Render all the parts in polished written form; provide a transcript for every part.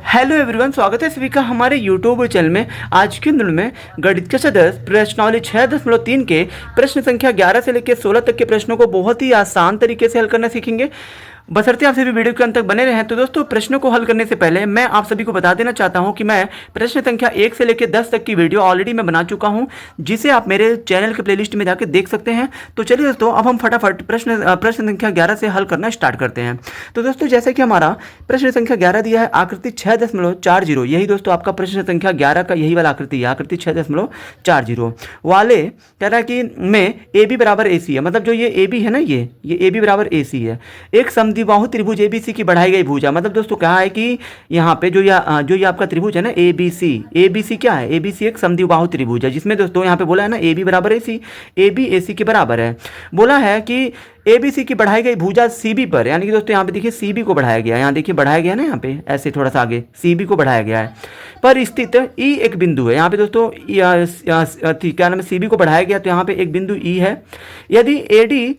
Hello everyone, स्वागत है सभी का हमारे यूट्यूब चैनल में। आज के दिन में गणित के सदस्य प्रश्नावली 6.3 के प्रश्न संख्या 11 से लेकर 16 तक के प्रश्नों को बहुत ही आसान तरीके से हल करना सीखेंगे। बशर्ते आप सभी वीडियो के अंत तक बने रहें। तो दोस्तों, प्रश्नों को हल करने से पहले मैं आप सभी को बता देना चाहता हूं कि मैं प्रश्न संख्या 1 से लेकर 10 तक की वीडियो ऑलरेडी मैं बना चुका हूं, जिसे आप मेरे चैनल के प्लेलिस्ट में जाकर देख सकते हैं। तो चलिए दोस्तों, अब हम फटाफट प्रश्न संख्या 11 से हल करना स्टार्ट करते हैं। तो दोस्तों, जैसे कि हमारा प्रश्न संख्या 11 दिया है आकृति 6.40, यही दोस्तों आपका प्रश्न संख्या 11 का यही वाला आकृति है, आकृति 6.40 वाले कह रहा है कि में ए बी बराबर ए सी है। मतलब जो ये ए बी है ना, ये ए बी बराबर ए सी है। एक समद्विबाहु त्रिभुज एबीसी की बढ़ाई गई भुजा। मतलब दोस्तों कहा है कि यहाँ पे जो ये आपका त्रिभुज है ना एबीसी क्या है? एबीसी एक समद्विबाहु त्रिभुज है, जिसमें दोस्तों यहाँ पे बोला है ना ए बी बराबर ए सी, ए बी ए सी के बराबर है। बोला है कि एबीसी की बढ़ाई गई भुजा सीबी पर, यानी कि दोस्तों यहाँ पे देखिए सीबी को बढ़ाया गया है, यहाँ देखिए बढ़ाया गया है ना, यहाँ पे ऐसे थोड़ा सा आगे सीबी को बढ़ाया गया है, पर स्थित ई एक बिंदु है। यहाँ पे दोस्तों क्या नाम है, सीबी को बढ़ाया गया तो यहाँ पे एक बिंदु ई है। यदि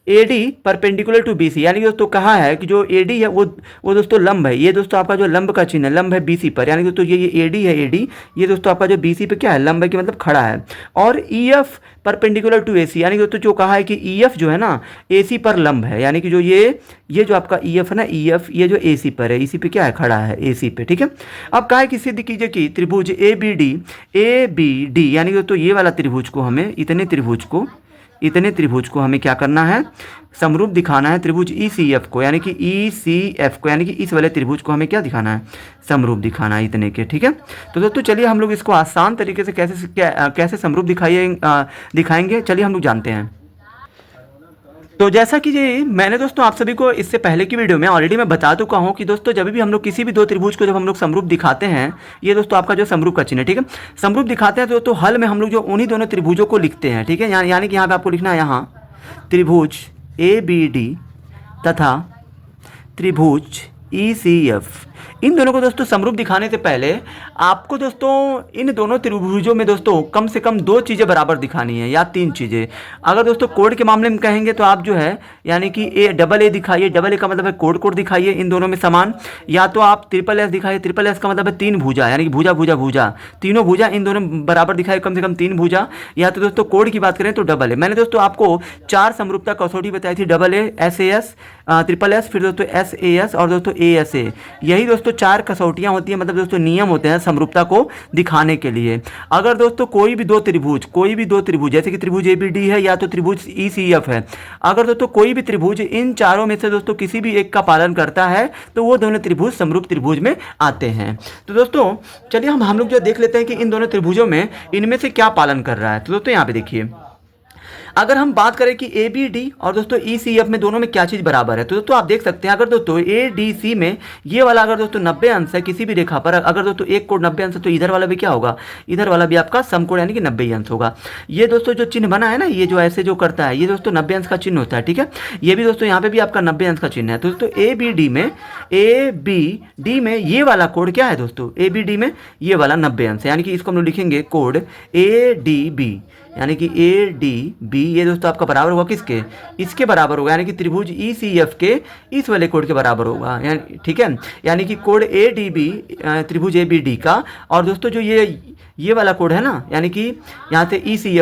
एडी परपेंडिकुलर टू बीसी, यानी दोस्तों कहा है कि जो एडी है वो दोस्तों लंब है। ये दोस्तों आपका जो लंब का चिन्ह है, लंब है बीसी पर, यानी दोस्तों ये एडी है, एडी ये दोस्तों आपका जो बीसी पे क्या है, लंब है कि मतलब खड़ा है। और ईएफ परपेंडिकुलर टू एसी, यानी दोस्तों जो कहा है कि ईएफ जो है ना एसी पर लंब है, यानी कि जो ये जो आपका ईएफ है ना, ईएफ ये जो एसी पर है, इसी पे क्या है, खड़ा है एसी पे। ठीक है, अब कहा है कि सिद्ध कीजिए कि त्रिभुज ए बी डी, यानी दोस्तों ये वाला त्रिभुज को हमें इतने त्रिभुज को हमें क्या करना है, समरूप दिखाना है त्रिभुज ईसीएफ को, यानी कि ईसीएफ को, यानी कि इस वाले त्रिभुज को हमें क्या दिखाना है, समरूप दिखाना है इतने के। ठीक है, तो दोस्तों चलिए हम लोग इसको आसान तरीके से कैसे समरूप दिखाएंगे, चलिए हम लोग जानते हैं। तो जैसा कि ये मैंने दोस्तों आप सभी को इससे पहले की वीडियो में ऑलरेडी मैं बता चुका हूं कि दोस्तों जब भी हम लोग किसी भी दो त्रिभुज को जब हम लोग समरूप दिखाते हैं, ये दोस्तों आपका जो समरूप का चिन्ह है, ठीक है, समरूप दिखाते हैं तो दोस्तों हल में हम लोग जो उन्हीं दोनों त्रिभुजों को लिखते हैं। ठीक है, यानी कि यहाँ पे आपको लिखना है, यहाँ त्रिभुज ए बी डी तथा त्रिभुज ई सी एफ, इन दोनों को दोस्तों समरूप दिखाने से पहले आपको दोस्तों इन दोनों त्रिभुजों में दोस्तों कम से कम 2 चीज़ें बराबर दिखानी है या 3 चीज़ें। अगर दोस्तों कोड के मामले में कहेंगे तो आप जो है यानी कि डबल ए दिखाइए, डबल ए का मतलब है कोड दिखाइए इन दोनों में समान, या तो आप ट्रिपल एस दिखाइए, ट्रिपल एस का मतलब है 3 भुजा, यानी कि भुजा तीनों भुजा इन दोनों बराबर दिखाइए, कम से कम 3 भुजा। या तो दोस्तों कोड की बात करें तो डबल ए। मैंने दोस्तों आपको 4 समरूपता कसौटी बताई थी, double A, S A S, triple S, फिर दोस्तों एस ए एस और दोस्तों ए एस ए। यही दोस्तों 4 कसौटियां होती हैं, मतलब दोस्तों नियम होते हैं समरूपता को दिखाने के लिए। अगर दोस्तों कोई भी दो त्रिभुज जैसे कि त्रिभुज ए बी डी है या तो त्रिभुज ई सी एफ है, अगर दोस्तों कोई भी त्रिभुज इन चारों में से दोस्तों किसी भी एक का पालन करता है तो वो दोनों त्रिभुज समरूप त्रिभुज में आते हैं। तो दोस्तों चलिए हम लोग जो देख लेते हैं कि इन दोनों त्रिभुजों में इनमें से क्या पालन कर रहा है। तो दोस्तों यहाँ पे देखिए, अगर हम बात करें कि ए बी डी और दोस्तों ई सी एफ में दोनों में क्या चीज़ बराबर है, तो दोस्तों आप देख सकते हैं अगर दोस्तों ए डी सी में ये वाला अगर दोस्तों 90 अंश है किसी भी रेखा पर, अगर दोस्तों एक कोण 90 अंश है तो इधर वाला भी क्या होगा, इधर वाला भी आपका समकोण यानी कि 90 अंश होगा। ये दोस्तों जो चिन्ह बना है ना, ये जो ऐसे जो करता है, ये दोस्तों 90 अंश का चिन्ह होता है। ठीक है, ये भी दोस्तों यहाँ पे भी आपका 90 अंश का चिन्ह है। तो दोस्तों ए बी डी में ये वाला कोड क्या है दोस्तों, ए बी डी में ये वाला 90 अंश है, यानी कि इसको हम लोग लिखेंगे कोड ए डी बी, यानी कि ए डी बी, ये दोस्तों आपका बराबर होगा किसके, इसके बराबर होगा, यानी कि त्रिभुज ई सी एफ के इस वाले कोड के बराबर होगा। यानी ठीक है, यानी कि कोड ए डी बी त्रिभुज ए बी डी का, और दोस्तों जो ये वाला कोड है ना, यानी कि यहाँ से ई सी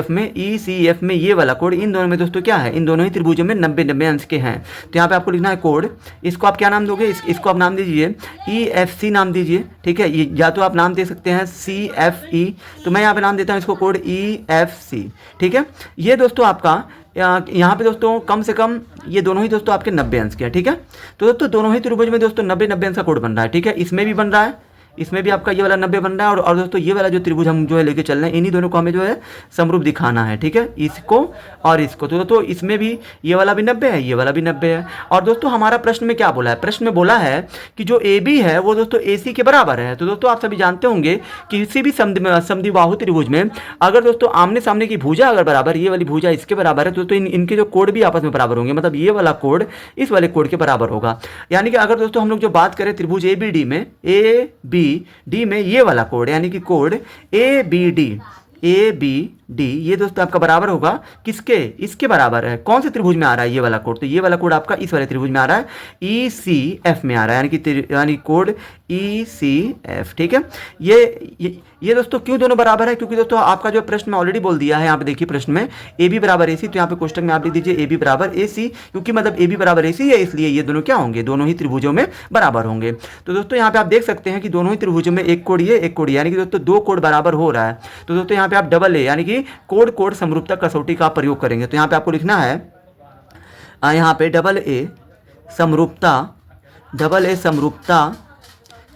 एफ में ये वाला कोड, इन दोनों में दोस्तों क्या है, इन दोनों ही त्रिभुजों में 90 अंश के हैं। तो यहाँ पे आपको लिखना है कोड, इसको आप क्या नाम दोगे, इसको आप नाम दीजिए ई एफ सी नाम दीजिए। ठीक है, या तो आप नाम दे सकते हैं सी एफ ई, तो मैं यहाँ पे नाम देता हूँ इसको कोड ई एफ सी। ठीक है, ये दोस्तों आपका यहाँ पे दोस्तों कम से कम ये दोनों ही दोस्तों आपके 90 अंश के हैं। ठीक है, तो दोस्तों दोनों ही त्रिभुज में दोस्तों 90 अंश का कोड बन रहा है। ठीक है, इसमें भी बन रहा है, इसमें भी आपका ये वाला 90 बन रहा है, और दोस्तों ये वाला जो त्रिभुज हम जो है लेके चल रहे हैं, इन्हीं दोनों को हमें जो है समरूप दिखाना है। ठीक है, इसको और इसको, तो दोस्तों इसमें भी ये वाला भी 90 है, ये वाला भी 90 है। और दोस्तों हमारा प्रश्न में क्या बोला है, प्रश्न में बोला है कि जो ए बी है वो दोस्तों ए सी के बराबर है। तो दोस्तों आप सभी जानते होंगे कि किसी भी समद्विबाहु त्रिभुज में अगर दोस्तों आमने सामने की भुजा अगर बराबर, ये वाली भुजा इसके बराबर है, तो दोस्तों इनके जो कोड भी आपस में बराबर होंगे, मतलब ये वाला कोड इस वाले कोड के बराबर होगा। यानी कि अगर दोस्तों हम लोग जो बात करें त्रिभुज ए बी डी में ये वाला कोड, यानी कि कोड ए बी डी ये दोस्तों आपका बराबर होगा किसके, इसके बराबर है। कौन से त्रिभुज में आ रहा है ये वाला कोड, तो ये वाला कोड आपका इस वाले त्रिभुज में आ रहा है, ई सी एफ में आ रहा है, यानी कोड ई सी एफ। ठीक है, ये दोस्तों क्यों दोनों बराबर है, क्योंकि दोस्तों आपका जो प्रश्न में ऑलरेडी बोल दिया है, यहाँ पे देखिए प्रश्न में ए बी बराबर ए सी, तो यहाँ पे क्वेश्चन में आप लिख दीजिए ए बी बराबर ए सी, क्योंकि मतलब ए बी बराबर ए सी है, इसलिए ये दोनों क्या होंगे, दोनों ही त्रिभुजों में बराबर होंगे। तो दोस्तों यहाँ पे आप देख सकते हैं कि दोनों ही त्रिभुजों में एक कोड ये एक कोड, यानी कि दोस्तों दो कोड बराबर हो रहा है। तो दोस्तों यहाँ पे आप डबल ए यानी कि कोड कोड समरूपता कसौटी का प्रयोग करेंगे। तो यहाँ पे आपको लिखना है यहाँ पे डबल ए समरूपता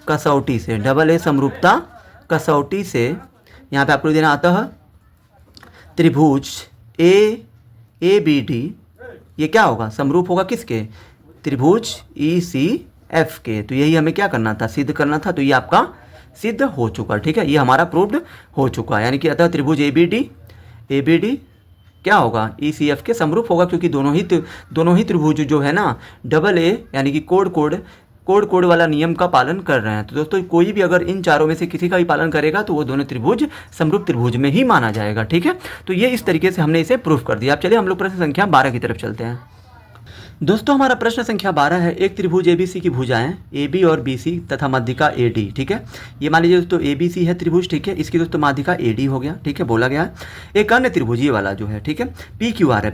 कसौटी से, डबल ए समरूपता कसौटी से यहाँ पे आपको देना आता है त्रिभुज ए बी डी, ये क्या होगा, समरूप होगा किसके, त्रिभुज ई सी एफ के। तो यही हमें क्या करना था, सिद्ध करना था। तो ये आपका सिद्ध हो चुका, ठीक है, ये हमारा प्रूव्ड हो चुका है, यानी कि अतः त्रिभुज ए बी डी क्या होगा, ई सी एफ के समरूप होगा, क्योंकि दोनों ही त्रिभुज जो है ना डबल ए यानी कि कोड वाला नियम का पालन कर रहे हैं। तो दोस्तों कोई भी अगर इन चारों में से किसी का भी पालन करेगा तो वो दोनों त्रिभुज समरूप त्रिभुज में ही माना जाएगा। ठीक है, तो ये इस तरीके से हमने इसे प्रूफ कर दिया। अब चलिए हम लोग प्रश्न संख्या 12 की तरफ चलते हैं। दोस्तों हमारा प्रश्न संख्या 12 है, एक त्रिभुज एबीसी की भुजाएं AB और BC तथा माध्यिका AD। ठीक है, ये मान लीजिए दोस्तों ABC है त्रिभुज, ठीक है, इसकी दोस्तों माध्यिका AD हो गया। ठीक है, बोला गया है एक अन्य त्रिभुज ये वाला जो है, ठीक है, PQR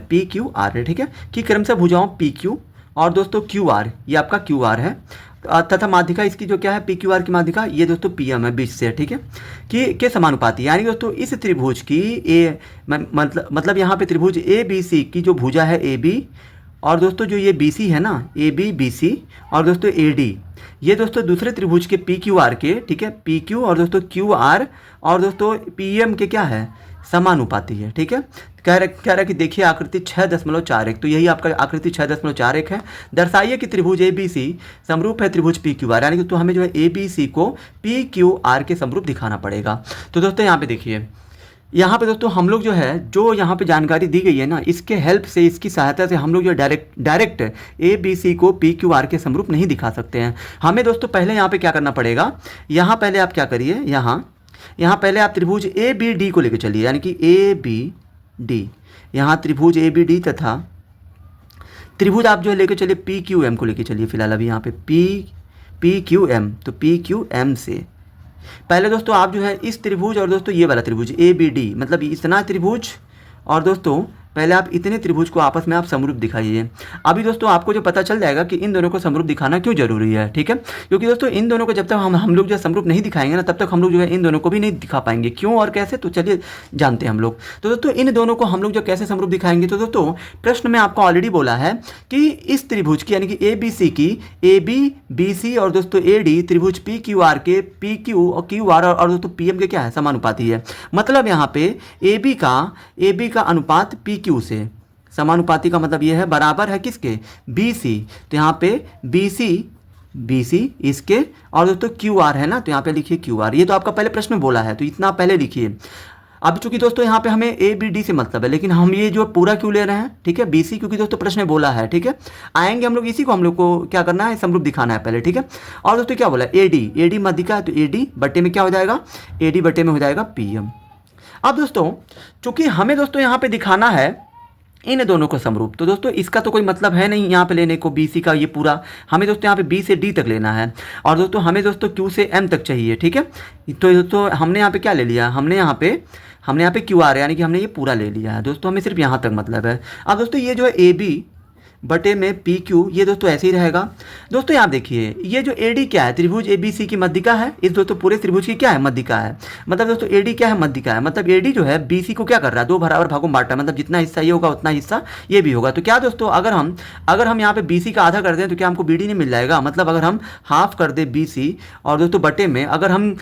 है, ठीक है, कि क्रमशः भुजाओं PQ और दोस्तों QR, ये आपका QR है, तथा माध्यिका इसकी जो क्या है PQR की माध्यिका ये दोस्तों PM है बीच से, ठीक है, कि के समानुपाती, यानी दोस्तों इस त्रिभुज की मतलब यहाँ पे त्रिभुज ABC की जो भुजा है AB और दोस्तों जो ये BC है ना AB BC और दोस्तों AD, ये दोस्तों दूसरे त्रिभुज के PQR के, ठीक है, PQ और दोस्तों QR और दोस्तों PM के क्या है, समानुपाती है। ठीक है, कह रहा है कि देखिए आकृति 6.41, तो यही आपका आकृति 6.41 है। दर्शाइए कि त्रिभुज ABC समरूप है त्रिभुज PQR, यानी कि तो हमें जो है ABC को PQR के समरूप दिखाना पड़ेगा। तो दोस्तों यहाँ पे देखिए, यहाँ पे दोस्तों हम लोग जो है जो यहाँ पे जानकारी दी गई है ना, इसके हेल्प से, इसकी सहायता से हम लोग जो डायरेक्ट ABC को PQR के समरूप नहीं दिखा सकते हैं। हमें दोस्तों पहले यहाँ पे क्या करना पड़ेगा, यहाँ पहले आप क्या करिए, यहाँ पहले आप त्रिभुज ABD को लेकर चलिए, यानी कि ABD, यहाँ त्रिभुज ABD तथा त्रिभुज आप जो है लेकर चलिए PQM को लेकर चलिए। फिलहाल अभी यहाँ पे PQM, तो PQM से पहले दोस्तों आप जो है इस त्रिभुज और दोस्तों ये वाला त्रिभुज ABD, मतलब इतना त्रिभुज और दोस्तों पहले आप इतने त्रिभुज को आपस में आप समरूप दिखाइए। अभी दोस्तों आपको जो पता चल जाएगा कि इन दोनों को समरूप दिखाना क्यों जरूरी है। ठीक है, क्योंकि दोस्तों इन दोनों को जब तक हम लोग जो समरूप नहीं दिखाएंगे ना, तब तक हम लोग जो है इन दोनों को भी नहीं दिखा पाएंगे। क्यों और कैसे, तो चलिए जानते हैं हम लोग। तो दोस्तों इन दोनों को हम लोग जो कैसे समरूप दिखाएंगे, तो दोस्तों प्रश्न में आपको ऑलरेडी बोला है कि इस त्रिभुज की यानी कि ABC की AB BC और दोस्तों AD त्रिभुज PQR के PQ और QR और दोस्तों PM के क्या है, समानुपाती है। मतलब यहाँ पे AB का अनुपात PQ से समानुपाती का मतलब ये है बराबर है किसके, BC। तो यहाँ पे BC इसके और दोस्तों QR है ना, तो यहाँ पे लिखिए QR। ये तो आपका पहले प्रश्न में बोला है, तो इतना पहले लिखिए। अब चूंकि दोस्तों यहाँ पे हमें ABD से मतलब है, लेकिन हम ये जो पूरा क्यों ले रहे हैं, ठीक है, BC, क्योंकि दोस्तों प्रश्न में बोला है। ठीक है, आएंगे हम लोग इसी को, हम लोग को क्या करना है, समरूप दिखाना है पहले। ठीक है, और दोस्तों क्या बोला, AD माध्यिका है, तो AD बट्टे में क्या हो जाएगा, AD बट्टे में हो जाएगा PM। अब दोस्तों चूंकि हमें दोस्तों यहाँ पे दिखाना है इन दोनों को समरूप, तो दोस्तों इसका तो कोई मतलब है नहीं यहाँ पे लेने को BC का ये पूरा, हमें दोस्तों यहाँ पे B से D तक लेना है और दोस्तों हमें दोस्तों Q से M तक चाहिए। ठीक है, तो दोस्तों हमने यहाँ पे क्या ले लिया, हमने यहाँ पे QR यानी कि हमने ये पूरा ले लिया है दोस्तों, हमें सिर्फ यहाँ तक मतलब है। अब दोस्तों ये जो है AB बटे में PQ, ये दोस्तों ऐसे ही रहेगा। दोस्तों यहाँ देखिए, ये जो AD क्या है, त्रिभुज ABC की मध्यिका है, इस दोस्तों पूरे त्रिभुज की क्या है, मध्यिका है। मतलब दोस्तों AD क्या है, मध्यिका है। मतलब AD जो है BC को क्या कर रहा है, दो बराबर भागों में बांट रहा है, मतलब जितना हिस्सा ये होगा उतना हिस्सा ये भी होगा। तो क्या दोस्तों अगर हम यहाँ पे BC का आधा कर दें तो क्या हमको BD नहीं मिल जाएगा। मतलब अगर हम हाफ कर दें BC और दोस्तों बटे में अगर हम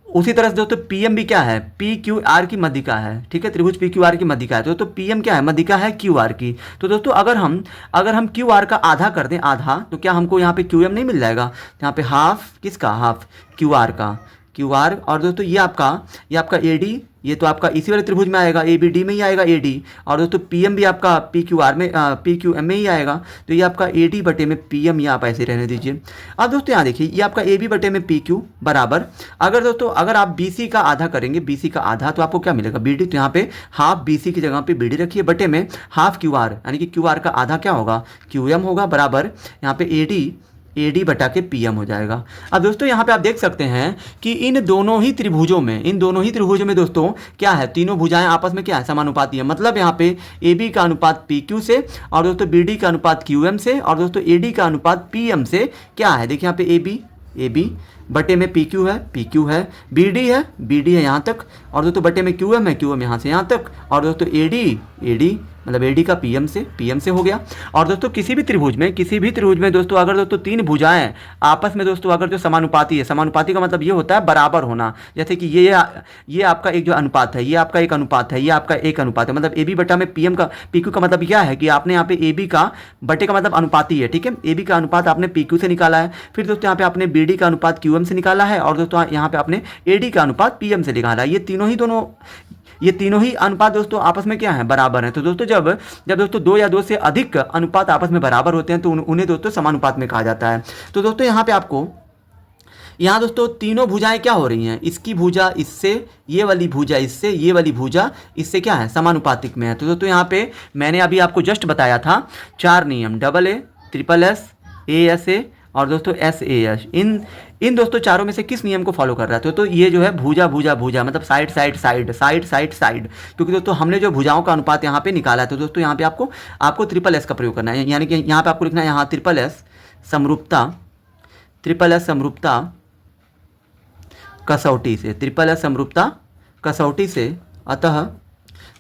उसी तरह से दोस्तों PM भी क्या है, PQR की मध्यिका है। ठीक है, त्रिभुज PQR की मध्यिका है, तो दोस्तों PM क्या है, मध्यिका है QR की। तो दोस्तों अगर हम QR का आधा कर दें, आधा, तो क्या हमको यहाँ पे QM नहीं मिल जाएगा। यहाँ पे हाफ किसका, हाफ QR का, QR और दोस्तों ये आपका AD, ये तो आपका इसी वाले त्रिभुज में आएगा, ए बी डी में ही आएगा ए डी, और दोस्तों पी एम भी आपका पी क्यू आर में पी क्यू एम में ही आएगा। तो ये आपका ए डी बटे में पी एम, ये आप ऐसे रहने दीजिए। अब दोस्तों यहाँ देखिए, ये आपका ए बी बटे में पी क्यू बराबर, अगर दोस्तों अगर आप बी सी का आधा करेंगे, बी सी का आधा, तो आपको क्या मिलेगा बी डी। तो यहाँ पे हाफ बी सी की जगह पे बी डी रखिए, बटे में हाफ क्यू आर, यानी कि क्यू आर का आधा क्या होगा क्यू एम होगा, बराबर यहाँ पे ए डी बटा के पी एम हो जाएगा। अब दोस्तों यहाँ पे आप देख सकते हैं कि इन दोनों ही त्रिभुजों में दोस्तों क्या है, तीनों भुजाएं आपस में क्या है, समानुपाती है। मतलब यहाँ पे ए बी का अनुपात पी क्यू से, और दोस्तों बी डी का अनुपात क्यू एम से, और दोस्तों ए डी का अनुपात पी एम से क्या है। देखिए यहाँ पे ए बी बटे में पी क्यू है, बी डी है यहाँ तक, और दोस्तों बटे में क्यू एम यहाँ से यहाँ तक, और दोस्तों ए डी मतलब ए डी का पी एम से हो गया। और दोस्तों किसी भी त्रिभुज में दोस्तों अगर दोस्तों तीन भुजाएं आपस में दोस्तों अगर जो समानुपाती है, समानुपाती का मतलब ये होता है बराबर होना। जैसे कि ये आपका एक जो अनुपात है, ये आपका एक अनुपात है, ये आपका एक अनुपात है, मतलब ए बी बटा में पी एम का पी क्यू का मतलब क्या है कि आपने यहाँ पे ए बी का बटे का मतलब अनुपाती है, ठीक है। ए बी का अनुपात आपने पी क्यू से निकाला है, फिर दोस्तों यहाँ पे आपने बी डी का अनुपात क्यू एम से निकाला है, और दोस्तों यहाँ पे आपने ए डी का अनुपात पी एम से निकाला है। ये तीनों ही अनुपात दोस्तों आपस में क्या है, बराबर हैं। तो दोस्तों जब दोस्तों दो या दो से अधिक अनुपात आपस में बराबर होते हैं तो उन्हें दोस्तों समानुपात में कहा जाता है। तो दोस्तों यहाँ पे आपको यहाँ दोस्तों तीनों भुजाएं क्या हो रही हैं, इसकी भुजा इससे, ये वाली भुजा इससे, ये वाली भुजा इससे क्या है, समानुपातिक में है। तो दोस्तों यहाँ पे मैंने अभी आपको जस्ट बताया था 4 नियम, double A, triple S, A S A और दोस्तों एस ए एस, इन दोस्तों चारों में से किस नियम को फॉलो कर रहा है। तो ये जो है भुजा मतलब साइड, क्योंकि दोस्तों हमने जो भुजाओं का अनुपात यहाँ पे निकाला है। तो दोस्तों यहाँ पे आपको ट्रिपल एस का प्रयोग करना है, यानी कि यहाँ पे आपको लिखना है यहाँ ट्रिपल एस समरूपता कसौटी से, ट्रिपल एस समरूपता कसौटी से। अतः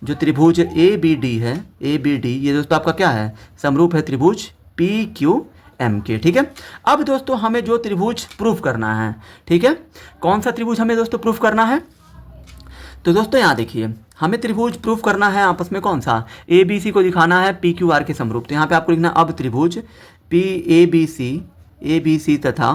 जो त्रिभुज ए बी डी है, ये दोस्तों आपका क्या है, समरूप है त्रिभुज पी क्यू एम के, ठीक है। अब दोस्तों हमें जो त्रिभुज प्रूफ करना है, ठीक है, कौन सा त्रिभुज हमें दोस्तों प्रूफ करना है। तो दोस्तों यहाँ देखिए, हमें त्रिभुज प्रूफ करना है आपस में कौन सा, ए बी सी को दिखाना है पी क्यू आर के समरूप। तो यहाँ पे आपको लिखना अब त्रिभुज पी ए बी सी तथा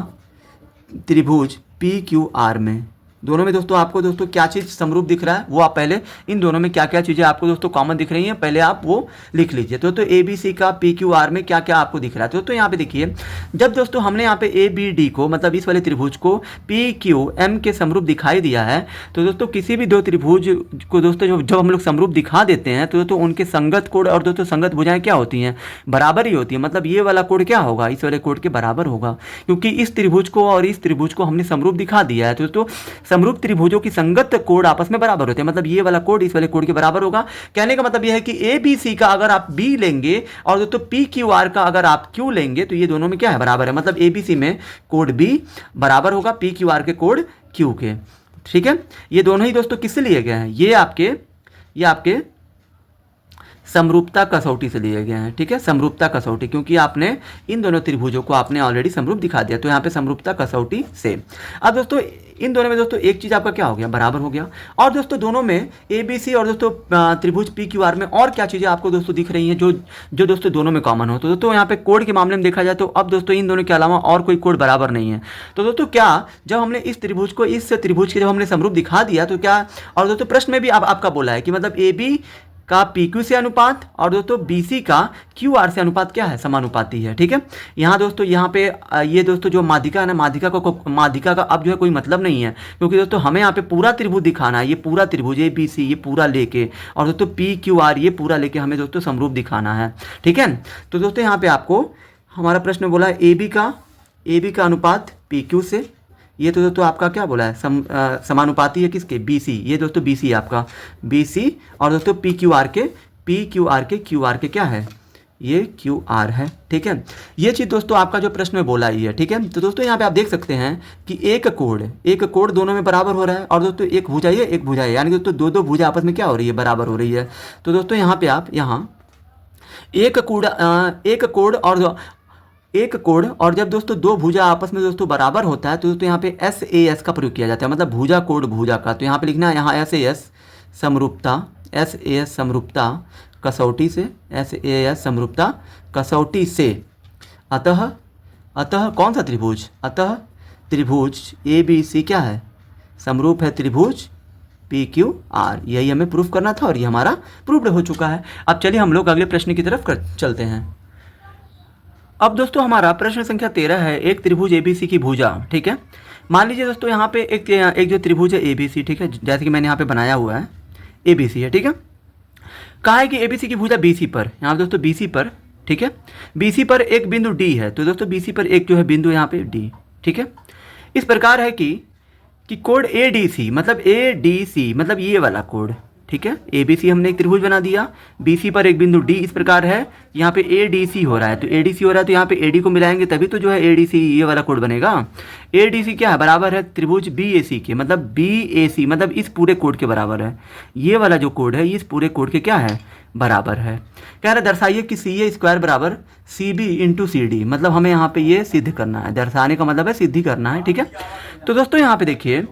त्रिभुज पी क्यू आर में, दोनों में दोस्तों आपको दोस्तों क्या चीज़ समरूप दिख रहा है, वो आप पहले इन दोनों में क्या क्या चीज़ें आपको दोस्तों कॉमन दिख रही हैं, पहले आप वो लिख लीजिए। तो ए बी सी का पी क्यू आर में क्या क्या आपको दिख रहा है। तो यहाँ पे देखिए, जब दोस्तों हमने यहाँ पे ए बी डी को मतलब इस वाले त्रिभुज को पी क्यू एम के समरूप दिखाई दिया है, तो दोस्तों किसी भी दो त्रिभुज को दोस्तों जब हम लोग समरूप दिखा देते हैं तो दोस्तों उनके संगत कोण और दोस्तों संगत भुजाएं क्या होती हैं, बराबर ही होती है। मतलब ये वाला कोण क्या होगा, इस वाले कोण के बराबर होगा, क्योंकि इस त्रिभुज को और इस त्रिभुज को हमने समरूप दिखा दिया है। तो दोस्तों समरूप त्रिभुजों संगत कोण आपस में बराबर होते हैं, मतलब ये वाला कोण इस वाले कोण के बराबर होगा। कहने का मतलब यह है कि ए बी सी का अगर आप बी लेंगे और दोस्तों पी क्यू आर का अगर आप क्यू लेंगे तो ये दोनों में क्या है, बराबर है। मतलब ए बी सी में कोण बी बराबर होगा पी क्यू आर के कोण क्यू के, ठीक है। ये दोनों ही दोस्तों किससे लिए गए हैं, ये आपके समरूपता कसौटी से लिए गए हैं, ठीक है, समरूपता कसौटी, क्योंकि आपने इन दोनों त्रिभुजों को आपने ऑलरेडी समरूप दिखा दिया। तो यहाँ पे समरूपता कसौटी से। अब दोस्तों इन दोनों में दोस्तों एक चीज़ आपका क्या हो गया, बराबर हो गया। और दोस्तों दोनों में ए बी सी और दोस्तों त्रिभुज पी क्यू आर में और क्या चीज़ें आपको दोस्तों दिख रही हैं जो दोस्तों दोनों में कॉमन हो। तो दोस्तों यहाँ पे कोड के मामले में देखा जाए तो अब दोस्तों इन दोनों के अलावा और कोई कोड बराबर नहीं है। तो दोस्तों क्या जब हमने इस त्रिभुज को इस त्रिभुज के जब हमने समरूप दिखा दिया तो क्या, और दोस्तों प्रश्न में भी अब आपका बोला है कि मतलब ए बी का पी क्यू से अनुपात और दोस्तों बी सी का क्यू आर से अनुपात क्या है, समानुपाती है, ठीक है। यहाँ दोस्तों यहाँ पे ये दोस्तों जो माध्यिका है ना, माध्यिका का अब जो है कोई मतलब नहीं है, क्योंकि दोस्तों हमें यहाँ पे पूरा त्रिभुज दिखाना है। ये पूरा त्रिभुज ए बी सी ये पूरा लेके और दोस्तों पी क्यू आर ये पूरा लेके हमें दोस्तों समरूप दिखाना है, ठीक है। तो दोस्तों यहाँ पे आपको हमारा प्रश्न बोला है ए बी का अनुपात पी क्यू से, ये तो दोस्तों आपका क्या बोला है, समानुपाती है किसके, बी सी, ये दोस्तों बी सी आपका बी सी, और दोस्तों पी क्यू आर के क्या है, ये क्यू आर है, ठीक है। ये चीज़ दोस्तों आपका जो प्रश्न में बोला ही है, ठीक है। तो दोस्तों यहाँ पे आप देख सकते हैं कि एक कोण दोनों में बराबर हो रहा है, और दोस्तों एक भुजा है, यानी दोस्तों दो भुजा आपस में क्या हो रही है, बराबर हो रही है। तो दोस्तों यहाँ पे आप एक कोण और जब दोस्तों दो भुजा आपस में दोस्तों बराबर होता है तो दोस्तों यहाँ पे एस ए एस का प्रयोग किया जाता है, मतलब भुजा कोण भुजा का। तो यहाँ पे लिखना है यहाँ एस ए एस समरूपता कसौटी से, एस ए एस समरूपता कसौटी से। अतः कौन सा त्रिभुज, अतः त्रिभुज ए बी सी क्या है, समरूप है त्रिभुज PQR, यही हमें प्रूफ करना था और ये हमारा प्रूफ्ड हो चुका है। अब चलिए हम लोग अगले प्रश्न की तरफ चलते हैं। अब दोस्तों हमारा प्रश्न संख्या 13 है, एक त्रिभुज ABC की भुजा, ठीक है। मान लीजिए दोस्तों यहाँ पे एक जो त्रिभुज है ABC, ठीक है, जैसे कि मैंने यहाँ पे बनाया हुआ है ABC है, ठीक है। कहा है कि ABC की भुजा BC पर, यहाँ पे दोस्तों BC पर, ठीक है, BC पर एक बिंदु D है, तो दोस्तों BC पर एक जो है बिंदु यहाँ पे D, ठीक है। इस प्रकार है कि कोड ADC मतलब ये वाला कोड, ठीक है। ABC हमने एक त्रिभुज बना दिया, BC पर एक बिंदु D इस प्रकार है, यहाँ पे ADC हो रहा है, तो ADC हो रहा है तो यहाँ पे AD को मिलाएंगे तभी तो जो है ADC ये वाला कोड बनेगा। ADC क्या है, बराबर है त्रिभुज BAC के, मतलब BAC मतलब इस पूरे कोड के बराबर है। ये वाला जो कोड है ये इस पूरे कोड के क्या है, बराबर है। कह रहा है दर्शाइए कि CA² बराबर CB इंटू CD, मतलब हमें यहाँ पे ये सिद्ध करना है, दर्शाने का मतलब है सिद्धि करना है, ठीक है। तो दोस्तों यहाँ पे देखिए,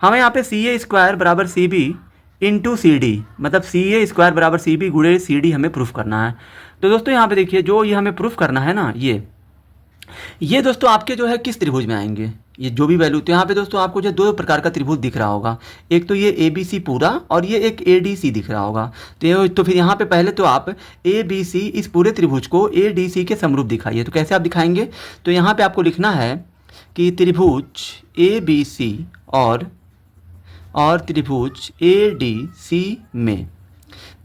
हमें यहाँ पे CA² बराबर CB इंटू CD, मतलब CA² बराबर CB गुणे CD हमें प्रूफ करना है। तो दोस्तों यहाँ पे देखिए, जो ये हमें प्रूफ करना है ना, ये दोस्तों आपके जो है किस त्रिभुज में आएंगे, ये जो भी वैल्यू, तो यहाँ पे दोस्तों आपको जो दो प्रकार का त्रिभुज दिख रहा होगा, एक तो ये ABC पूरा और ये एक ADC दिख रहा होगा। तो फिर यहाँ पे पहले तो आप ABC इस पूरे त्रिभुज को ADC के समरूप दिखाइए। तो कैसे आप दिखाएंगे, तो यहाँ पे आपको लिखना है कि त्रिभुज ABC और त्रिभुज ADC में,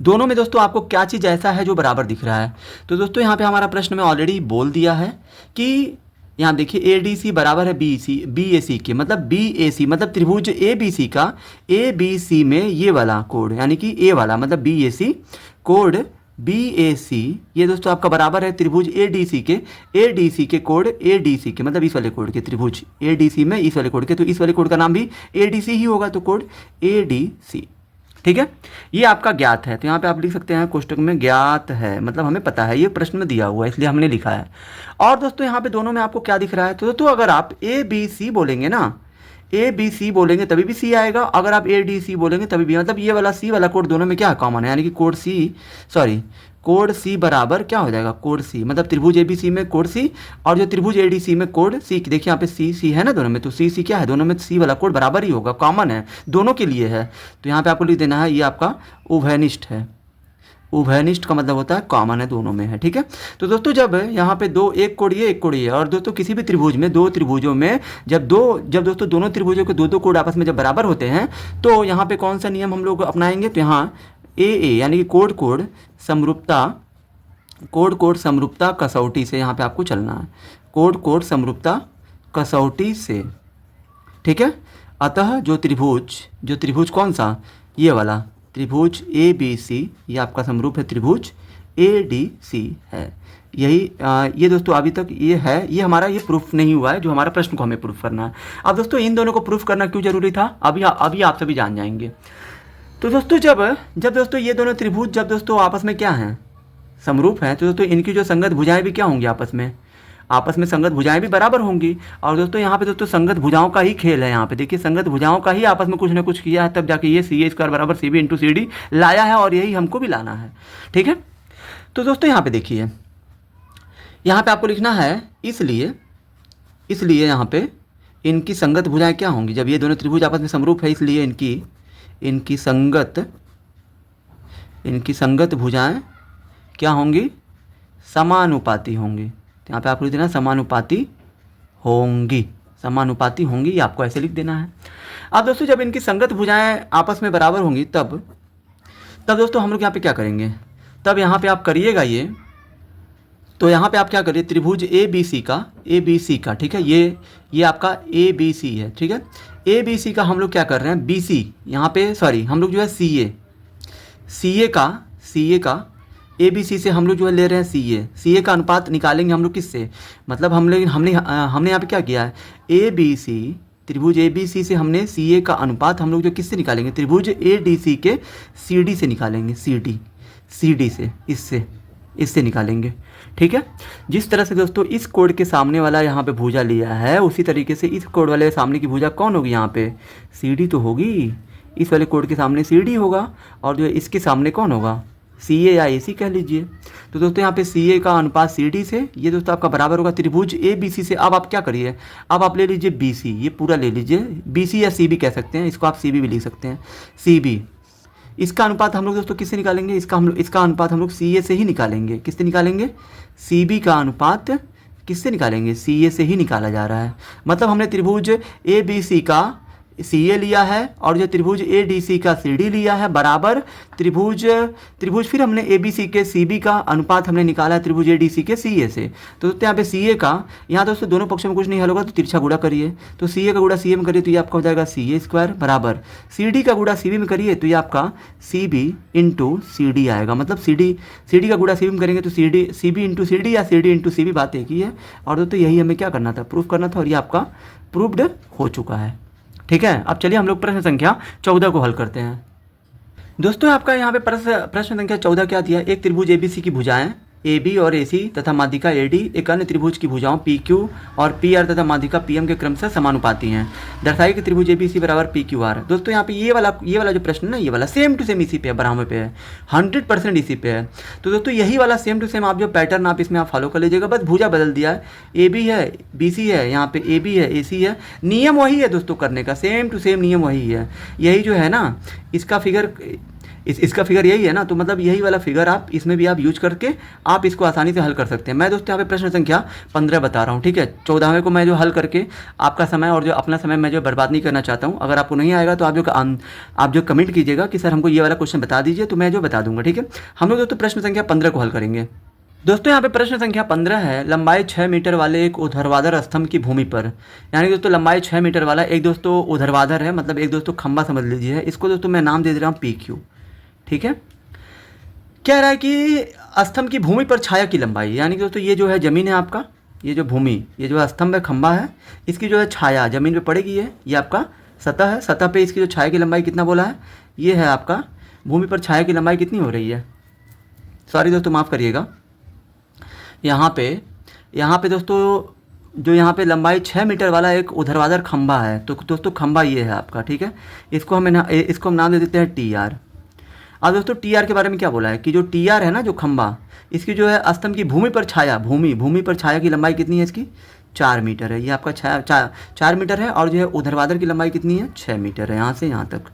दोनों में दोस्तों आपको क्या चीज़ ऐसा है जो बराबर दिख रहा है। तो दोस्तों यहाँ पे हमारा प्रश्न में ऑलरेडी बोल दिया है कि यहाँ देखिए ADC बराबर है BAC के, मतलब BAC मतलब त्रिभुज ABC का ABC में ये वाला कोड, यानी कि A वाला मतलब BAC कोड BAC, ये दोस्तों आपका बराबर है त्रिभुज ADC के कोड ADC के, मतलब इस वाले कोड के, त्रिभुज ADC में इस वाले कोड के, तो इस वाले कोड का नाम भी ADC ही होगा, तो कोड ADC, ठीक है। ये आपका ज्ञात है, तो यहाँ पे आप लिख सकते हैं कोष्टक में ज्ञात है, मतलब हमें पता है, ये प्रश्न में दिया हुआ है इसलिए हमने लिखा है। और दोस्तों यहाँ पे दोनों में आपको क्या दिख रहा है, तो दोस्तों अगर आप ABC बोलेंगे ना, ABC बोलेंगे तभी भी C आएगा, अगर आप ADC बोलेंगे तभी भी, मतलब ये वाला C वाला कोड दोनों में क्या कॉमन है, यानी कि कोड C बराबर क्या हो जाएगा, कोड C मतलब त्रिभुज ABC में कोड C और जो त्रिभुज ADC में कोड C, देखिए यहाँ पे C है ना दोनों में, तो C क्या है, दोनों में C वाला कोड बराबर ही होगा, कॉमन है, दोनों के लिए है। तो यहाँ पे आपको लिख देना है ये आपका उभयनिष्ठ है, उभयनिष्ठ का मतलब होता है कॉमन है, दोनों में है, ठीक है। तो दोस्तों जब यहाँ पे एक कोड ये और दोस्तों किसी भी त्रिभुज में, दो त्रिभुजों में जब दोस्तों दोनों त्रिभुजों के दो कोड आपस में जब बराबर होते हैं, तो यहाँ पे कौन सा नियम हम लोग अपनाएंगे, तो यहाँ AA यानी कि कोड समरूपता कसौटी से यहाँ पे आपको चलना है, कोड समरूपता कसौटी से, ठीक है। अतः जो त्रिभुज कौन सा, ये वाला त्रिभुज ABC, ये आपका समरूप है त्रिभुज ADC है। यही ये दोस्तों अभी तक ये है, ये हमारा ये प्रूफ नहीं हुआ है जो हमारा प्रश्न को हमें प्रूफ करना है। अब दोस्तों इन दोनों को प्रूफ करना क्यों जरूरी था, अभी आप सभी जान जाएंगे। तो दोस्तों जब दोस्तों ये दोनों त्रिभुज जब दोस्तों आपस में क्या हैं, समरूप हैं, तो दोस्तों इनकी जो संगत भुजाएं भी क्या होंगी, आपस में संगत भुजाएं भी बराबर होंगी। और दोस्तों यहाँ पे दोस्तों संगत भुजाओं का ही खेल है, यहाँ पे देखिए संगत भुजाओं का ही आपस में कुछ ना कुछ किया है, तब जाके ये CA² बराबर CB इंटू CD लाया है, और यही हमको भी लाना है, ठीक है। तो दोस्तों यहाँ पे देखिए, यहाँ पे आपको लिखना है इसलिए यहाँ पे इनकी संगत भुजाएं क्या होंगी, जब ये दोनों त्रिभुज आपस में समरूप है, इसलिए इनकी संगत भुजाएं क्या होंगी, समानुपाती होंगी। तो यहाँ पे आपको लिख देना समानुपाती होंगी, ये आपको ऐसे लिख देना है। अब दोस्तों जब इनकी संगत भुजाएं आपस में बराबर होंगी तब दोस्तों हम लोग यहाँ पे क्या करेंगे, तब यहाँ पे आप करिएगा ये, तो यहाँ पे आप क्या करिए, त्रिभुज ABC का, ठीक है, ये आपका ABC है, ठीक है। ABC का हम लोग क्या कर रहे हैं, BC यहाँ पे हम लोग जो है CA का ABC से हम लोग जो है ले रहे हैं CA का अनुपात निकालेंगे हम लोग किससे, मतलब हमने यहाँ पे क्या किया है, त्रिभुज ABC से हमने CA का अनुपात हम लोग जो किससे निकालेंगे, त्रिभुज ADC के CD से निकालेंगे, CD से इससे निकालेंगे, ठीक है। जिस तरह से दोस्तों इस कोड के सामने वाला यहाँ पे भुजा लिया है, उसी तरीके से इस कोड वाले सामने की भुजा कौन होगी, यहाँ पे CD तो होगी, इस वाले कोड के सामने CD होगा, और जो इसके सामने कौन होगा, सी ए या ए सी कह लीजिए। तो दोस्तों यहाँ पे सी ए का अनुपात सी डी से, ये दोस्तों आपका बराबर होगा त्रिभुज ए बी सी से। अब आप क्या करिए, अब आप ले लीजिए बी सी, ये पूरा ले लीजिए, बी सी या सी बी कह सकते हैं, इसको आप सी बी भी लिख सकते हैं, सी बी। इसका अनुपात हम लोग दोस्तों किससे निकालेंगे, इसका अनुपात हम लोग सी ए से ही निकालेंगे। किससे निकालेंगे, सी बी का अनुपात किससे निकालेंगे, सी ए से ही निकाला जा रहा है। मतलब हमने त्रिभुज ए बी सी का सी ए लिया है और जो त्रिभुज ए डी सी का सी डी लिया है, बराबर त्रिभुज फिर हमने ए बी सी के सी बी का अनुपात हमने निकाला है त्रिभुज ए डी सी के सी ए से। तो दोस्तों यहाँ पे सी ए का, यहाँ दोस्तों दोनों पक्षों में कुछ नहीं हल होगा तो तिरछा गुणा करिए, तो सी ए का गुणा सी ए में करिए तो ये आपका हो जाएगा सी ए स्क्वायर, बराबर सी डी का गुणा सी बी में करिए तो ये आपका C B into C D आएगा। मतलब सी डी का गुणा सी बी में करेंगे तो C B into C D या C D into C B, बात एक ही है। और दोस्तों यही हमें क्या करना था, प्रूफ करना था, और ये आपका प्रूव्ड हो चुका है। ठीक है, अब चलिए हम लोग प्रश्न संख्या 14 को हल करते हैं। दोस्तों आपका यहाँ पे प्रश्न संख्या 14 क्या दिया, एक त्रिभुज एबीसी की भुजाएं ए बी और ए सी तथा माध्यिका ए डी एक अन्य त्रिभुज की भुजाओं पी क्यू और पी आर तथा माध्यिका पी एम के क्रम से समानुपाती हैं। दर्शाइए कि त्रिभुज ए बी सी बराबर पी क्यू आर। दोस्तों यहाँ पे ये वाला जो प्रश्न है ना, ये वाला सेम टू सेम इसी पे है, बराबर पे है, 100% इसी पे है। तो दोस्तों यही वाला सेम टू सेम आप जो पैटर्न आप इसमें आप फॉलो कर लीजिएगा, बस भुजा बदल दिया है, ए बी है बी सी है, यहाँ पे ए बी है ए सी है, नियम वही है दोस्तों करने का, सेम टू सेम नियम वही है। यही जो है ना इसका फिगर, इसका फिगर यही है ना, तो मतलब यही वाला फिगर आप इसमें भी आप यूज करके आप इसको आसानी से हल कर सकते हैं। मैं दोस्तों यहाँ पे प्रश्न संख्या 15 बता रहा हूँ, ठीक है। 14वें को मैं जो हल करके आपका समय और जो अपना समय मैं जो बर्बाद नहीं करना चाहता हूँ। अगर आपको नहीं आएगा तो आप जो कमेंट कीजिएगा कि सर हमको ये वाला क्वेश्चन बता दीजिए, तो मैं जो बता दूंगा, ठीक है। हम लोग दोस्तों प्रश्न संख्या 15 को हल करेंगे। दोस्तों यहाँ पे प्रश्न संख्या 15 है, लंबाई 6 मीटर वाले एक ऊर्ध्वाधर स्तंभ की भूमि पर, यानी दोस्तों लंबाई 6 मीटर वाला एक दोस्तों ऊर्ध्वाधर है, मतलब एक दोस्तों खंबा समझ लीजिए, इसको दोस्तों मैं नाम दे दे रहा हूँ पी क्यू, ठीक है। कह रहा है कि स्तंभ की भूमि पर छाया की लंबाई, यानी कि दोस्तों ये जो है ज़मीन है आपका, ये जो भूमि, ये जो स्तंभ है खंबा है, इसकी जो है छाया ज़मीन पे पड़ेगी, है ये आपका सतह है, सतह पे इसकी जो छाया की लंबाई कितना बोला है, ये है आपका भूमि पर छाया की लंबाई कितनी हो रही है, सॉरी दोस्तों माफ़ करिएगा, यहाँ पे दोस्तों जो यहाँ पे लंबाई 6 मीटर वाला एक ऊर्ध्वाधर खंबा है, तो दोस्तों खंबा ये है आपका, ठीक है। इसको हम नाम दे देते हैं टी आर। अब दोस्तों टी आर के बारे में क्या बोला है कि जो टी आर है ना, जो खंबा, इसकी जो है स्तंभ की भूमि पर छाया, भूमि पर छाया की लंबाई कितनी है, इसकी 4 मीटर है, ये आपका 4 मीटर है। और जो है ऊर्ध्वाधर की लंबाई कितनी है, 6 मीटर है, यहाँ से यहाँ तक,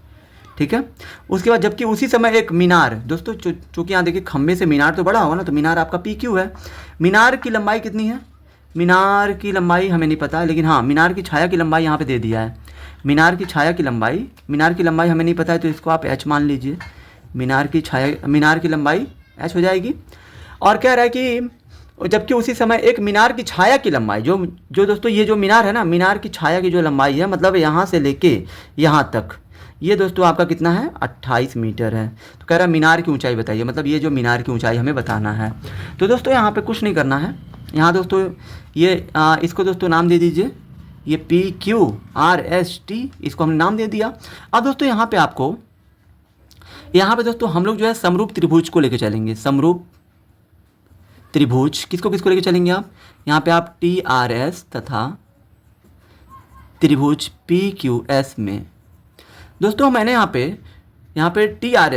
ठीक है। उसके बाद जबकि उसी समय एक मीनार, दोस्तों चूँकि यहाँ देखिए खंबे से मीनार तो बड़ा होगा ना, तो मीनार आपका पी क्यू है। मीनार की लंबाई कितनी है, मीनार की लंबाई हमें नहीं पता, लेकिन हाँ मीनार की छाया की लंबाई यहाँ पे दे दिया है। मीनार की लंबाई हमें नहीं पता है, तो इसको आप एच मान लीजिए। मीनार की लंबाई एच हो जाएगी। और कह रहा है कि जबकि उसी समय एक मीनार की छाया की लंबाई, जो दोस्तों ये जो मीनार है ना, मीनार की छाया की जो लंबाई है, मतलब यहाँ से लेके यहाँ तक, ये दोस्तों आपका कितना है, 28 मीटर है। तो कह रहा है मीनार की ऊंचाई बताइए, मतलब ये जो मीनार की ऊंचाई हमें बताना है। तो दोस्तों यहाँ पे कुछ नहीं करना है, यहाँ दोस्तों ये इसको दोस्तों नाम दे दीजिए, ये P Q R S T, इसको हमने नाम दे दिया। अब दोस्तों यहाँ पे दोस्तों हम लोग जो है समरूप त्रिभुज को लेके चलेंगे। समरूप त्रिभुज किसको लेके चलेंगे आप, यहाँ पे आप टी आर एस तथा त्रिभुज पी क्यू एस में, दोस्तों मैंने यहाँ पे टी आर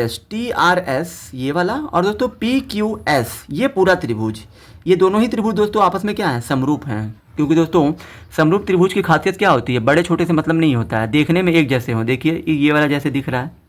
एस ये वाला, और दोस्तों पी क्यू एस ये पूरा त्रिभुज, ये दोनों ही त्रिभुज दोस्तों आपस में क्या है, समरूप हैं। क्योंकि दोस्तों समरूप त्रिभुज की खासियत क्या होती है, बड़े छोटे से मतलब नहीं होता है, देखने में एक जैसे हो। देखिए ये वाला जैसे दिख रहा है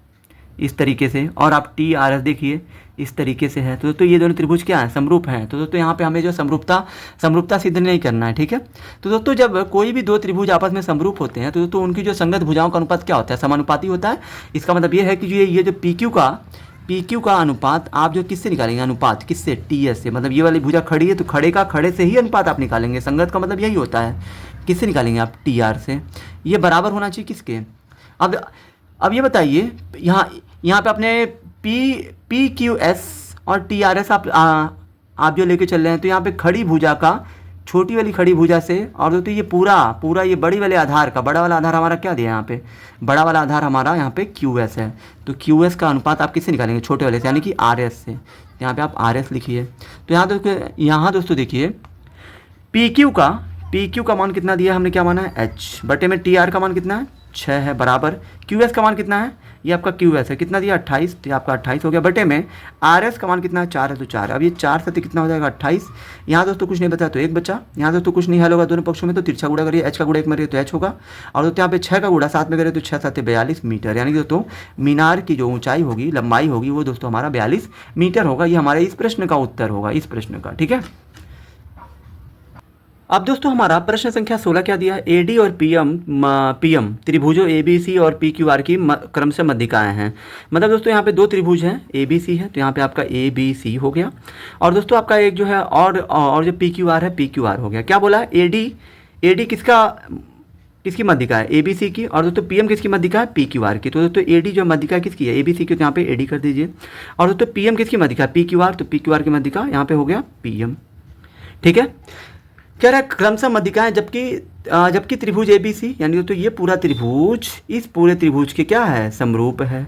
इस तरीके से, और आप टी आर एस देखिए इस तरीके से है, तो दोस्तों ये दोनों त्रिभुज क्या है, समरूप हैं। तो दोस्तों यहाँ पे हमें जो समरूपता सिद्ध नहीं करना है, ठीक है। तो दोस्तों जब कोई भी दो त्रिभुज आपस में समरूप होते हैं, तो दोस्तों उनकी जो संगत भुजाओं का अनुपात क्या होता है, समानुपाती होता है। इसका मतलब ये है कि ये जो पी क्यू का अनुपात आप जो किससे निकालेंगे, अनुपात किससे, टी एस से। मतलब ये वाली भुजा खड़ी है तो खड़े से ही अनुपात आप निकालेंगे। संगत का मतलब यही होता है, किससे निकालेंगे आप, टी आर से। ये बराबर होना चाहिए किसके। अब ये बताइए, यहाँ पे अपने पी क्यू एस और टी आर एस आप जो लेके चल रहे हैं, तो यहाँ पे खड़ी भुजा का, छोटी वाली खड़ी भुजा से, और दोस्तों ये पूरा ये बड़ी वाले आधार का, बड़ा वाला आधार हमारा क्या दिया है यहाँ पे, बड़ा वाला आधार हमारा यहाँ पे क्यू एस है। तो क्यू एस का अनुपात आप किससे निकालेंगे, छोटे वाले से, यानी कि आर एस से। यहाँ पे आप आर एस लिखिए। तो यहाँ दोस्तों देखिए पी क्यू का मान कितना दिया हमने, क्या माना है, एच बटे में टी आर का मान कितना है, 6 है, बराबर क्यू एस का मान कितना है, ये आपका क्यू एस है, कितना दिया 28, तो आपका 28 हो गया बटे में आर एस का मान कितना है 4 है तो 4। अब ये 4 से कितना हो जाएगा 28। यहाँ दोस्तों कुछ नहीं बचा तो 1 बचा, यहाँ दोस्तों कुछ नहीं हल होगा दोनों पक्षों में, तो तिरछा गुणा करिए, एच का गुणा 1 में करिए तो एच होगा, और दोस्तों यहाँ पे 6 का गुणा 7 में करिए तो 6 7 42 मीटर, यानी कि दोस्तों मीनार की जो ऊंचाई होगी, लंबाई होगी, वो दोस्तों हमारा 42 मीटर होगा। ये हमारे इस प्रश्न का उत्तर होगा, इस प्रश्न का। ठीक है, अब दोस्तों हमारा प्रश्न संख्या 16 क्या दिया है, एडी और पीएम त्रिभुजों एबीसी और पीक्यूआर की क्रमशः मध्यिकाएं हैं। मतलब दोस्तों यहाँ पे दो त्रिभुज हैं, एबीसी है तो यहाँ पे आपका एबीसी हो गया, और दोस्तों आपका एक जो है और जो पीक्यूआर है पीक्यूआर हो गया। क्या बोला, एडी किसकी मध्यिका है, एबीसी की, और दोस्तों पीएम किसकी मध्यिका है, पीक्यूआर की। तो दोस्तों एडी जो मध्यिका किसकी है, एबीसी की, तो यहाँ पे एडी कर दीजिए, और दोस्तों पीएम किसकी मध्यिका है, पीक्यूआर, तो पीक्यूआर की मध्यिका यहाँ पे हो गया पीएम। ठीक है, कह रहा है क्रमशः मध्यिकाएं जबकि त्रिभुज एबीसी यानी तो ये पूरा त्रिभुज इस पूरे त्रिभुज के क्या है, समरूप है।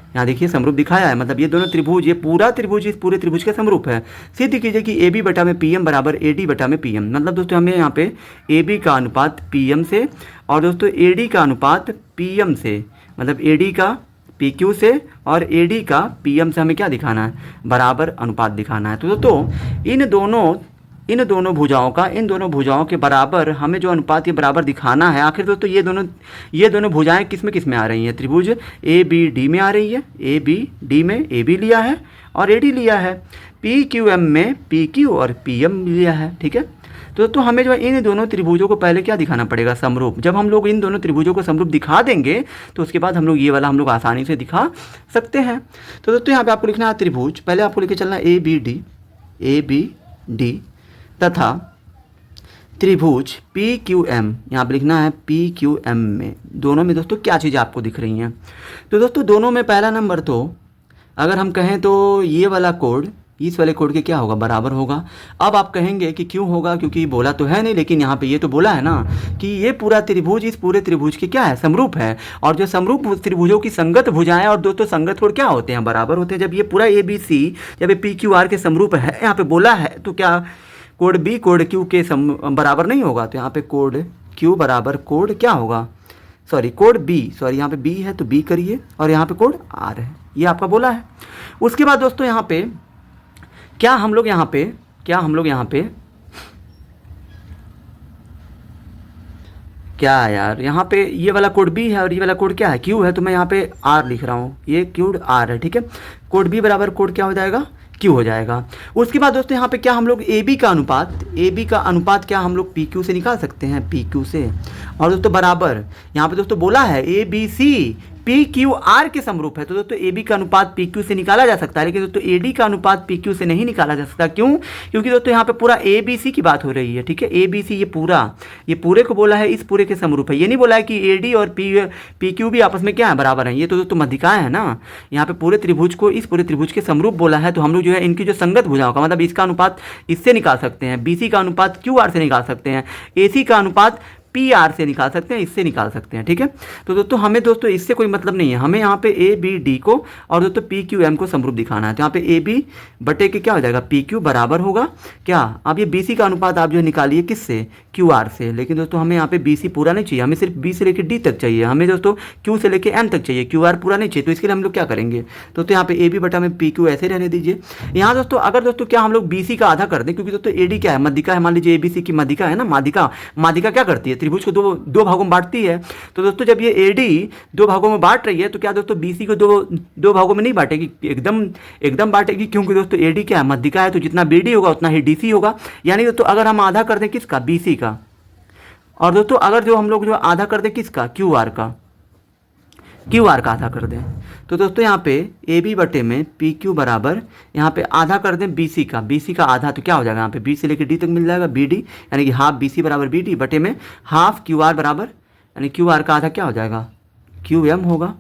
यहाँ देखिए समरूप दिखाया है, मतलब ये दोनों त्रिभुज, ये पूरा त्रिभुज इस पूरे त्रिभुज के समरूप है। सिद्ध कीजिए कि ए बी बटा में पीएम बराबर ए डी बटा में पीएम। मतलब दोस्तों हमें यहाँ पे ए बी का अनुपात पीएम से और दोस्तों ए डी का अनुपात पीएम से, मतलब ए डी का पी क्यू से और ए डी का पीएम से हमें क्या दिखाना है, बराबर अनुपात दिखाना है। तो दोस्तों इन दोनों भुजाओं के बराबर हमें जो अनुपात ये बराबर दिखाना है। आखिर दोस्तों ये दोनों भुजाएं किस में आ रही हैं, त्रिभुज ए बी डी में आ रही है। ए बी डी में ए बी लिया है और ए डी लिया है, पी क्यू एम में पी क्यू और पी एम लिया है। ठीक है, तो दोस्तों हमें जो है इन दोनों त्रिभुजों को पहले क्या दिखाना पड़ेगा, समरूप। जब हम लोग इन दोनों त्रिभुजों को समरूप दिखा देंगे तो उसके बाद हम लोग ये वाला हम लोग आसानी से दिखा सकते हैं। तो दोस्तों यहाँ पे आपको लिखना है त्रिभुज, पहले आपको लिखे चलना है ए बी डी तथा त्रिभुज पी क्यू एम, यहाँ पर लिखना है पी क्यू एम में, दोनों में दोस्तों क्या चीज़ें आपको दिख रही हैं। तो दोस्तों दोनों में पहला नंबर तो अगर हम कहें तो ये वाला कोड इस वाले कोड के क्या होगा, बराबर होगा। अब आप कहेंगे कि क्यों होगा, क्योंकि बोला तो है नहीं, लेकिन यहाँ पे ये तो बोला है ना कि ये पूरा त्रिभुज इस पूरे त्रिभुज के क्या है, समरूप है। और जो समरूप त्रिभुजों की संगत भुजाएं और दोस्तों संगत कोड क्या होते हैं, बराबर होते हैं। जब ये पूरा ए बी सी जब ये पी क्यू आर के समरूप है, यहाँ पे बोला है, तो क्या कोड बी कोड क्यू के बराबर नहीं होगा। तो यहाँ पे कोड क्यू बराबर कोड क्या होगा, कोड बी, यहाँ पे बी है तो बी करिए, और यहाँ पे कोड आर है, ये आपका बोला है। उसके बाद दोस्तों यहाँ पे क्या हम लोग यहाँ पे क्या है यार, यहाँ पे ये वाला कोड बी है और ये वाला कोड क्या है, क्यू है, तो मैं यहाँ पे आर लिख रहा हूँ, ये क्यूड आर है। ठीक है, कोड बी बराबर कोड क्या हो जाएगा, क्यू हो जाएगा। उसके बाद दोस्तों यहाँ पे क्या हम लोग ए बी का अनुपात क्या हम लोग पी क्यू से निकाल सकते हैं, पी क्यू से, और दोस्तों बराबर यहाँ पे दोस्तों बोला है A B C P Q R के समरूप है। तो दोस्तों ए बी का अनुपात पी क्यू से निकाला जा सकता है, लेकिन दोस्तों ए डी का अनुपात पी क्यू से नहीं निकाला जा सकता। क्यों, क्योंकि दोस्तों यहाँ पे पूरा ए बी सी की बात हो रही है। ठीक है, ए बी सी ये पूरे को बोला है इस पूरे के समरूप है, ये नहीं बोला है कि ए डी और पी क्यू भी आपस में क्या है, बराबर है। ये तो दोस्तों मध्यिकाएं है ना, यहाँ पे पूरे त्रिभुज को इस पूरे त्रिभुज के समरूप बोला है। तो हम लोग जो है इनकी जो संगत भुजाओं का मतलब इसका अनुपात इससे निकाल सकते हैं, बी सी का अनुपात क्यू आर से निकाल सकते हैं, ए सी का अनुपात पी आर से निकाल सकते हैं, इससे निकाल सकते हैं। ठीक है, तो दोस्तों हमें दोस्तों इससे कोई मतलब नहीं है, हमें यहाँ पे ए बी डी को और दोस्तों पी क्यू एम को समरूप दिखाना है। तो यहाँ पे ए बी बटे के क्या हो जाएगा, पी क्यू बराबर होगा क्या, अब ये बी सी का अनुपात आप जो निकालिए किससे, क्यू आर से। लेकिन दोस्तों हमें यहाँ पे बी सी पूरा नहीं चाहिए, हमें सिर्फ बी से लेकर डी तक चाहिए, हमें दोस्तों क्यू से लेकर एम तक चाहिए, क्यू आर पूरा नहीं चाहिए। तो इसके लिए हम लोग क्या करेंगे, तो यहाँ पे ए बी बटा में पी क्यू ऐसे रहने दीजिए। यहाँ दोस्तों अगर दोस्तों क्या हम लोग बी सी का आधा कर दें, क्योंकि दोस्तों ए डी क्या है, मध्यिका है, मान लीजिए ए बी सी की मध्यिका है ना, माध्यिका क्या करती है, त्रिभुज को दो भागों में बांटती है। तो दोस्तों जब ये एडी दो भागों में बांट रही है, तो क्या दोस्तों बीसी को दो भागों में नहीं बांटेगी, एकदम बांटेगी, क्योंकि दोस्तों एडी क्या है, मध्यिका है, तो जितना बीडी होगा उतना ही डीसी होगा। यानी दोस्तों अगर हम आधा कर दें किसका, बीसी का, और दोस्तों अगर जो हम लोग जो आधा कर दें किसका, क्यू आर का आधा कर दें, तो दोस्तों यहाँ पे ए बी बटे में पी क्यू बराबर यहाँ पे आधा कर दें बी सी का आधा, तो क्या हो जाएगा यहाँ पे बी से लेकर डी तक मिल जाएगा, बी डी यानी कि हाफ बी सी बराबर बी डी बटे में हाफ क्यू आर बराबर, यानी क्यू आर का आधा क्या हो जाएगा, क्यू एम होगा।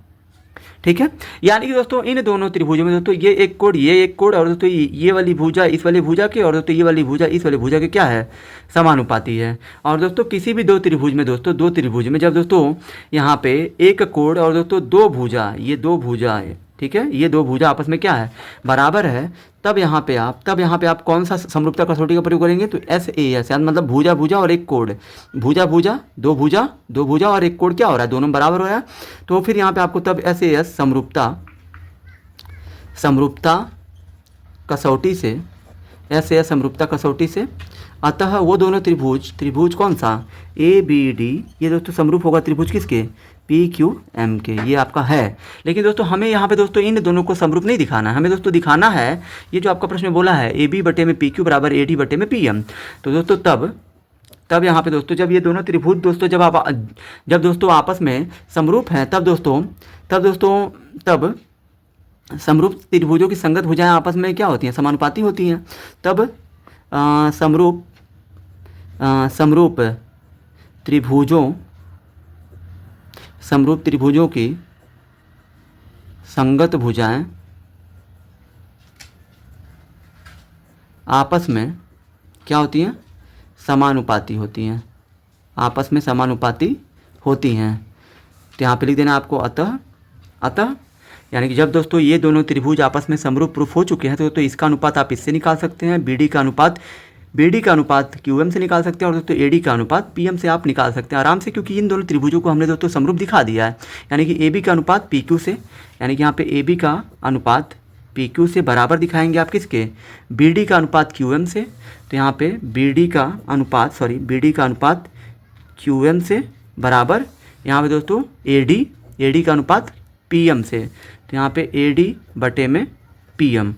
ठीक है, यानी कि दोस्तों इन दोनों त्रिभुजों में दोस्तों ये एक कोड और दोस्तों ये वाली भुजा इस वाली भुजा के और दोस्तों ये वाली भुजा इस वाली भुजा के क्या है, समानुपाती है। और दोस्तों किसी भी दो त्रिभुज में जब दोस्तों यहाँ पे एक कोड और दोस्तों दो भुजा, ये दो भुजा ठीक है, ये दो भुजा आपस में क्या है, बराबर है, तब यहाँ पे आप कौन सा समरूपता कसौटी का प्रयोग करेंगे, तो SAS, यानी मतलब भुजा भुजा और एक कोण, भुजा भुजा दो भुजा और एक कोण क्या हो रहा है, दोनों बराबर हो रहा है। तो फिर यहाँ पे आपको तब SAS समरूपता कसौटी से, SAS समरूपता कसौटी से, अतः वो दोनों त्रिभुज कौन सा, ABD, ये दोस्तों समरूप होगा त्रिभुज किसके, PQM के, ये आपका है। लेकिन दोस्तों हमें यहाँ पे दोस्तों इन दोनों को समरूप नहीं दिखाना है, हमें दोस्तों दिखाना है ये जो आपका प्रश्न में बोला है AB बटे में PQ बराबर AD बटे में PM। तो दोस्तों तब यहाँ पे दोस्तों जब ये दोनों त्रिभुज दोस्तों जब दोस्तों आपस में समरूप हैं, तब समरूप त्रिभुजों की संगत भुजाएं आपस में क्या होती हैं, समानुपाती होती हैं। तब समरूप त्रिभुजों की संगत भुजाएं आपस में क्या होती हैं, समानुपाती होती हैं, आपस में समानुपाती होती हैं। तो यहाँ पे लिख देना आपको अतः यानी कि जब दोस्तों ये दोनों त्रिभुज आपस में समरूप प्रूफ हो चुके हैं तो इसका अनुपात आप इससे निकाल सकते हैं, BD का अनुपात QM से निकाल सकते हैं, और दोस्तों AD का अनुपात PM से आप निकाल सकते हैं आराम से, क्योंकि इन दोनों त्रिभुजों को हमने दोस्तों समरूप दिखा दिया है। यानी कि AB का अनुपात PQ से, यानी कि यहाँ पे AB का अनुपात PQ से बराबर दिखाएंगे आप किसके, BD का अनुपात QM से। तो यहाँ पे BD का अनुपात QM से बराबर, यहाँ पे दोस्तों AD का अनुपात PM से, तो यहाँ पे AD बटे में PM,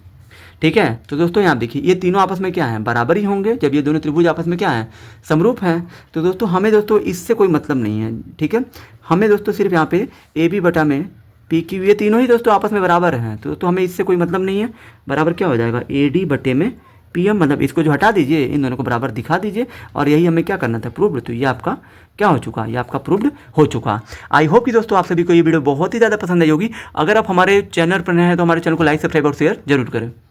ठीक है। तो दोस्तों यहाँ देखिए ये तीनों आपस में क्या है, बराबर ही होंगे जब ये दोनों त्रिभुज आपस में क्या है, समरूप हैं। तो दोस्तों हमें दोस्तों इससे कोई मतलब नहीं है, ठीक है, हमें दोस्तों सिर्फ यहाँ पे AB बटा में PQ, ये तीनों ही दोस्तों आपस में बराबर हैं, तो दोस्तों हमें इससे कोई मतलब नहीं है, बराबर क्या हो जाएगा, AD बटे में PM, मतलब इसको जो हटा दीजिए, इन दोनों को बराबर दिखा दीजिए, और यही हमें क्या करना था, प्रूव्ड। तो ये आपका क्या हो चुका, ये आपका प्रूव्ड हो चुका। आई होप कि दोस्तों आप सभी को ये वीडियो बहुत ही ज़्यादा पसंद आई होगी। अगर आप हमारे चैनल पर नए हैं तो हमारे चैनल को लाइक, सब्सक्राइब और शेयर जरूर करें।